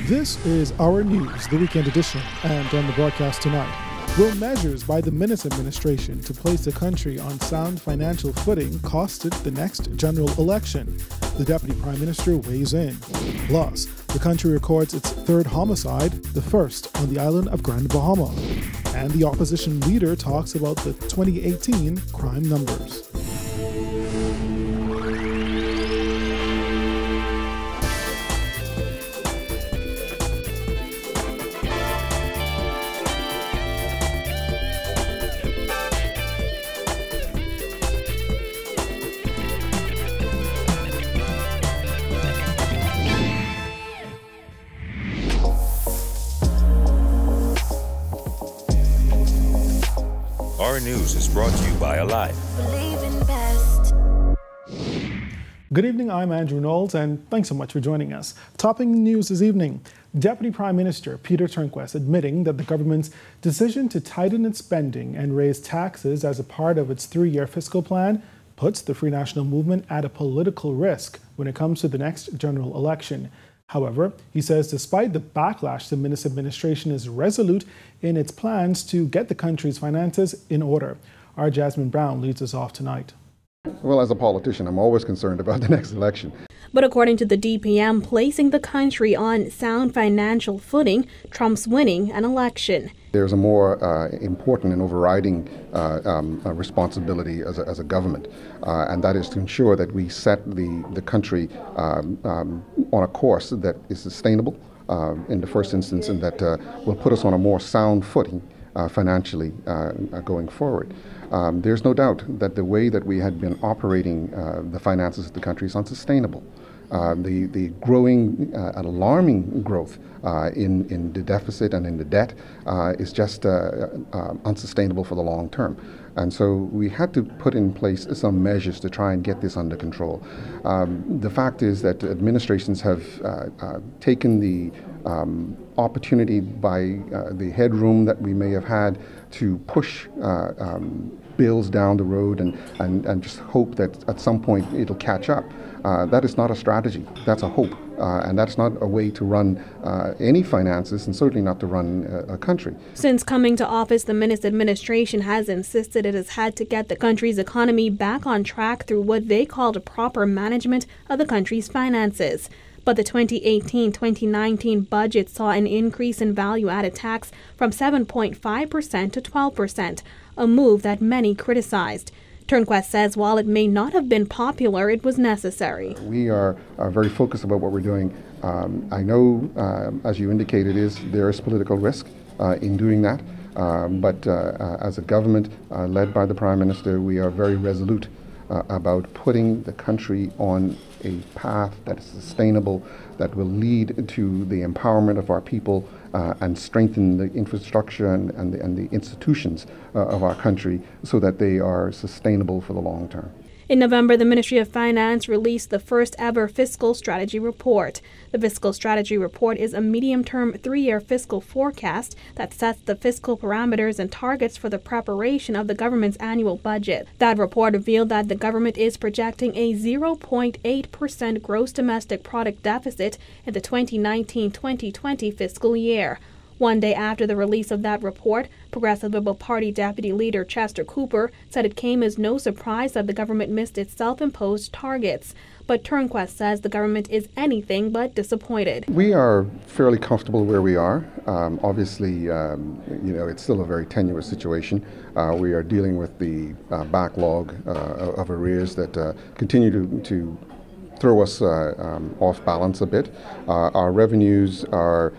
This is Our News, the weekend edition, and on the broadcast tonight, will measures by the Minnis administration to place the country on sound financial footing costed the next general election? The Deputy Prime Minister weighs in. Plus, the country records its third homicide, the first on the island of Grand Bahama. And the opposition leader talks about the 2018 crime numbers. Our News is brought to you by Alive. Good evening, I'm Andrew Knowles, and thanks so much for joining us. Topping the news this evening, Deputy Prime Minister Peter Turnquest admitting that the government's decision to tighten its spending and raise taxes as a part of its three-year fiscal plan puts the Free National Movement at a political risk when it comes to the next general election. However, he says despite the backlash, the Minnis administration is resolute in its plans to get the country's finances in order. Our Jasmine Brown leads us off tonight. Well, as a politician, I'm always concerned about the next election. But according to the DPM, placing the country on sound financial footing trumps winning an election. There's a more important and overriding responsibility as a government, and that is to ensure that we set the country on a course that is sustainable in the first instance, and that will put us on a more sound footing financially going forward. There's no doubt that the way that we had been operating the finances of the country is unsustainable. The growing, alarming growth in the deficit and in the debt is just unsustainable for the long term. And so we had to put in place some measures to try and get this under control. The fact is that administrations have taken the opportunity by the headroom that we may have had to push bills down the road and just hope that at some point it'll catch up. That is not a strategy. That's a hope. And that's not a way to run any finances, and certainly not to run a country. Since coming to office, the Minnis administration has insisted it has had to get the country's economy back on track through what they called a proper management of the country's finances. But the 2018-2019 budget saw an increase in value-added tax from 7.5% to 12%, a move that many criticized. Turnquest says while it may not have been popular, it was necessary. We are very focused about what we're doing. I know, as you indicated, there is political risk in doing that. But as a government led by the Prime Minister, we are very resolute about putting the country on a path that is sustainable, that will lead to the empowerment of our people and strengthen the infrastructure and the institutions of our country so that they are sustainable for the long term. In November, the Ministry of Finance released the first ever fiscal strategy report. The fiscal strategy report is a medium-term three-year fiscal forecast that sets the fiscal parameters and targets for the preparation of the government's annual budget. That report revealed that the government is projecting a 0.8% gross domestic product deficit in the 2019-2020 fiscal year. One day after the release of that report, Progressive Liberal Party Deputy Leader Chester Cooper said it came as no surprise that the government missed its self-imposed targets. But Turnquest says the government is anything but disappointed. We are fairly comfortable where we are. Obviously, it's still a very tenuous situation. We are dealing with the backlog of arrears that continue to throw us off balance a bit. Our revenues are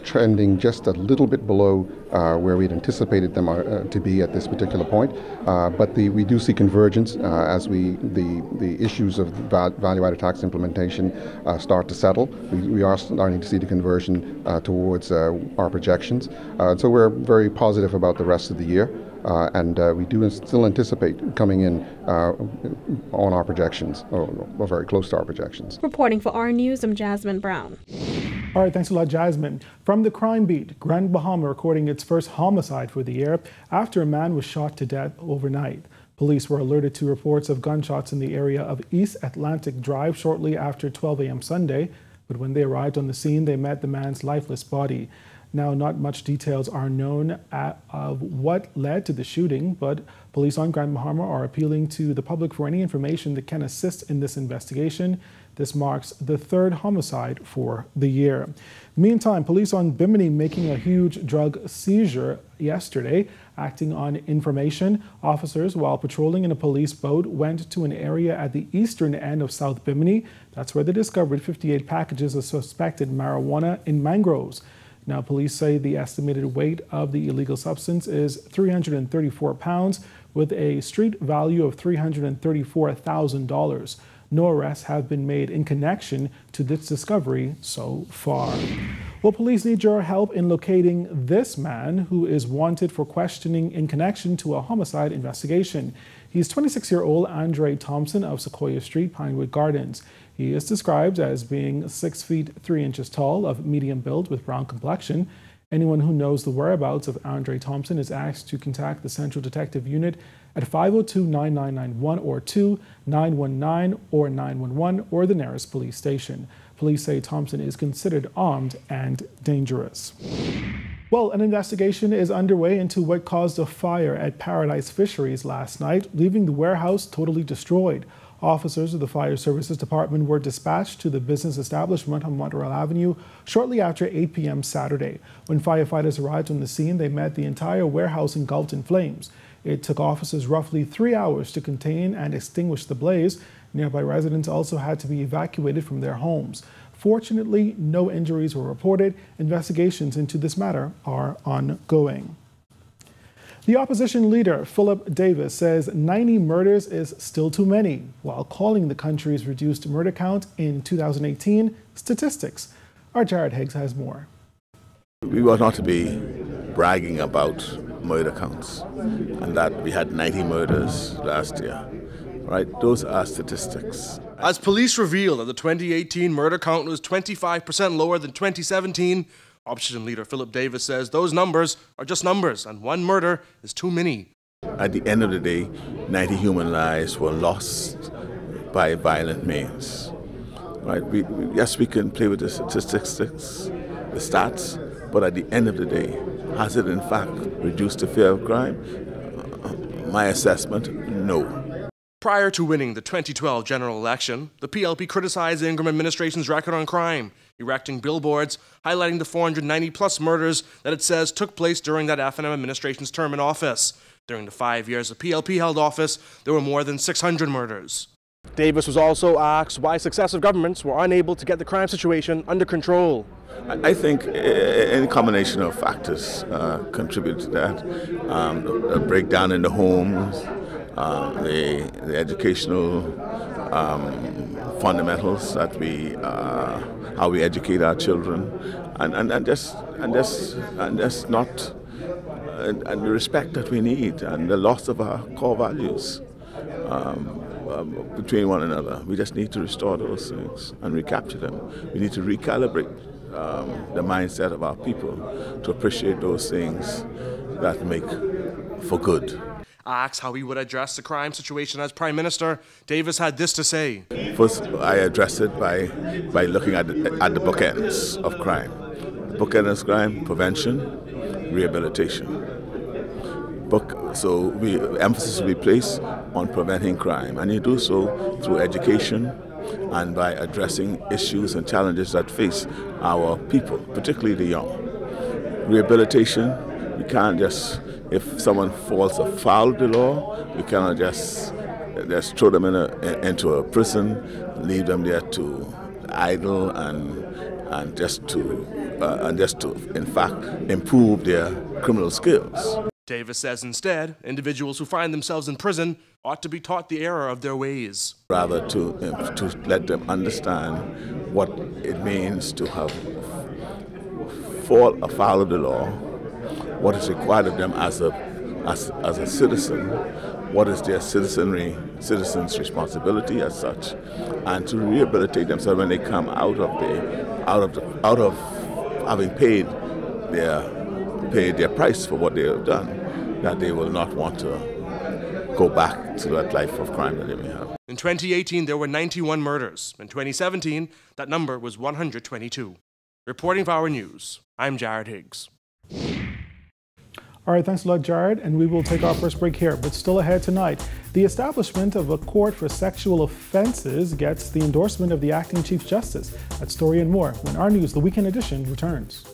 trending just a little bit below where we'd anticipated them to be at this particular point. But we do see convergence as the issues of value-added tax implementation start to settle. We are starting to see the conversion towards our projections. So we're very positive about the rest of the year. And we do still anticipate coming in on our projections, or very close to our projections. Reporting for Our News, I'm Jasmine Brown. All right, thanks a lot, Jasmine. From the crime beat, Grand Bahama recording its first homicide for the year after a man was shot to death overnight. Police were alerted to reports of gunshots in the area of East Atlantic Drive shortly after 12 a.m. Sunday. but when they arrived on the scene, they met the man's lifeless body. Now, not much details are known of what led to the shooting, but police on Grand Bahama are appealing to the public for any information that can assist in this investigation. This marks the third homicide for the year. Meantime, police on Bimini making a huge drug seizure yesterday. Acting on information, officers, while patrolling in a police boat, went to an area at the eastern end of South Bimini. That's where they discovered 58 packages of suspected marijuana in mangroves. Now, police say the estimated weight of the illegal substance is 334 pounds with a street value of $334,000. No arrests have been made in connection to this discovery so far. Well, police need your help in locating this man who is wanted for questioning in connection to a homicide investigation. He's 26-year-old Andre Thompson of Sequoia Street, Pinewood Gardens. He is described as being 6 feet 3 inches tall, of medium build with brown complexion. Anyone who knows the whereabouts of Andre Thompson is asked to contact the Central Detective Unit at 502-9991 or 2-919 or 911 or the nearest police station. Police say Thompson is considered armed and dangerous. Well, an investigation is underway into what caused a fire at Paradise Fisheries last night, leaving the warehouse totally destroyed. Officers of the Fire Services Department were dispatched to the business establishment on Montreal Avenue shortly after 8 p.m. Saturday. When firefighters arrived on the scene, they met the entire warehouse engulfed in flames. It took officers roughly 3 hours to contain and extinguish the blaze. Nearby residents also had to be evacuated from their homes. Fortunately, no injuries were reported. Investigations into this matter are ongoing. The opposition leader, Philip Davis, says 90 murders is still too many, while calling the country's reduced murder count in 2018 statistics. Our Jared Higgs has more. We ought not to be bragging about murder counts and that we had 90 murders last year. Right? Those are statistics. As police reveal that the 2018 murder count was 25% lower than 2017, opposition leader Philip Davis says those numbers are just numbers and one murder is too many. At the end of the day, 90 human lives were lost by violent means. Right? Yes, we can play with the statistics, the stats, but at the end of the day, has it in fact reduced the fear of crime? My assessment, no. Prior to winning the 2012 general election, the PLP criticized the Ingram administration's record on crime, erecting billboards highlighting the 490-plus murders that it says took place during that FNM administration's term in office. During the 5 years the PLP held office, there were more than 600 murders. Davis was also asked why successive governments were unable to get the crime situation under control. I think any combination of factors contribute to that. A breakdown in the homes, the educational fundamentals that how we educate our children, and the respect that we need, and the loss of our core values between one another. We just need to restore those things and recapture them. We need to recalibrate the mindset of our people to appreciate those things that make for good. Asked how he would address the crime situation as Prime Minister, Davis had this to say. First, I address it by looking at the bookends of crime. The bookend of crime, prevention, rehabilitation. So emphasis will be placed on preventing crime, and you do so through education and by addressing issues and challenges that face our people, particularly the young. Rehabilitation, we can't just, if someone falls afoul of the law, we cannot just throw them into a prison, leave them there to idle and just to in fact improve their criminal skills. Davis says instead, individuals who find themselves in prison ought to be taught the error of their ways. Rather to let them understand what it means to have fall afoul of the law, what is required of them as a citizen, what is their citizen's responsibility as such, and to rehabilitate themselves when they come out of having paid their price for what they have done, that they will not want to go back to that life of crime that they may have. In 2018, there were 91 murders. In 2017, that number was 122. Reporting for Our News, I'm Jared Higgs. All right, thanks a lot, Jared. And we will take our first break here. But still ahead tonight, the establishment of a court for sexual offenses gets the endorsement of the acting Chief Justice. That story and more when Our News, the Weekend Edition, returns.